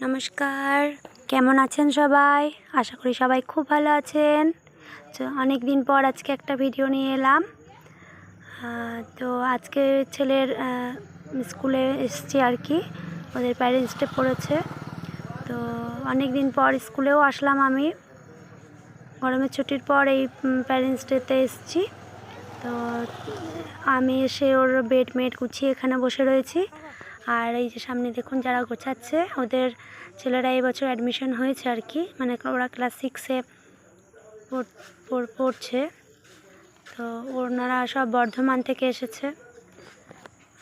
নমস্কার, কেমন আছেন সবাই? আশা করি সবাই খুব ভালো আছেন। অনেক দিন পর আজকে একটা ভিডিও নিয়ে এলাম। তো আজকে ছেলের স্কুলে এসেছি আর কি, ওদের প্যারেন্টস ডে পড়েছে। তো অনেক দিন পর স্কুলেও আসলাম আমি, গরমের ছুটির পর এই প্যারেন্টস ডেতে এসেছি। তো আমি এসে ওর বেড মেড গুছিয়ে এখানে বসে রয়েছি। আর এই যে সামনে দেখুন যারা গোছাচ্ছে, ওদের ছেলেরা এই বছর অ্যাডমিশন হয়েছে আর কি, মানে ওরা ক্লাস 6-এ পড়ছে। তো ওনারা সব বর্ধমান থেকে এসেছে।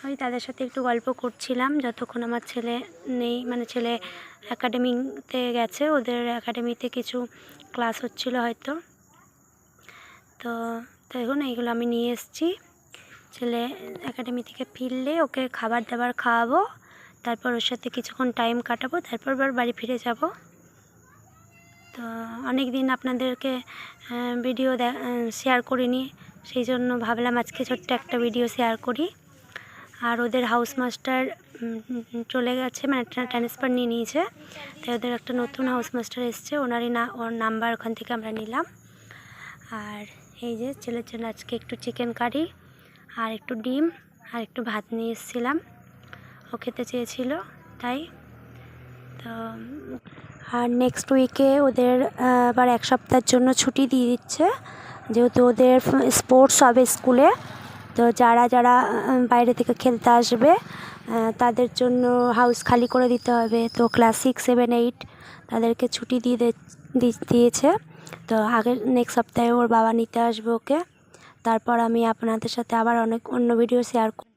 ওই তাদের সাথে একটু গল্প করছিলাম যতক্ষণ আমার ছেলে নেই, মানে ছেলে একাডেমিতে গেছে, ওদের একাডেমিতে কিছু ক্লাস হচ্ছিল হয়তো। তো দেখুন এইগুলো আমি নিয়ে এসেছি। ছেলে একাডেমি থেকে ফিরলে ওকে খাবার দাবার খাওয়াবো, তারপর ওর সাথে কিছুক্ষণ টাইম কাটাবো, তারপর আবার বাড়ি ফিরে যাব। তো অনেক দিন আপনাদেরকে ভিডিও শেয়ার করিনি, সেই জন্য ভাবলাম আজকে ছোট্ট একটা ভিডিও শেয়ার করি। আর ওদের হাউস মাস্টার চলে গেছে, মানে ট্রান্সফার নিয়ে নিয়েছে, তাই ওদের একটা নতুন হাউস মাস্টার এসছে, ওর নাম্বার ওখান থেকে আমরা নিলাম। আর এই যে ছেলের জন্য আজকে একটু চিকেন কারি আর একটু ডিম আর একটু ভাত নিয়ে এসেছিলাম, ও খেতে চেয়েছিল তাই। তো আর নেক্সট উইকে ওদের আবার এক সপ্তাহের জন্য ছুটি দিয়ে দিচ্ছে, যেহেতু ওদের স্পোর্টস হবে স্কুলে। তো যারা যারা বাইরে থেকে খেলতে আসবে তাদের জন্য হাউস খালি করে দিতে হবে। তো ক্লাস 6, 7, 8 তাদেরকে ছুটি দিয়েছে। তো আগের নেক্সট সপ্তাহে ওর বাবা নিতে আসবে ওকে। তারপর আমি আপনাদের সাথে আবার অন্য ভিডিও শেয়ার করব।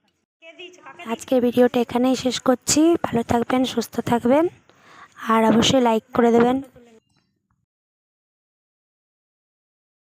আজকের ভিডিওটা এখানেই শেষ করছি। ভালো থাকবেন, সুস্থ থাকবেন, আর অবশ্যই লাইক করে দেবেন।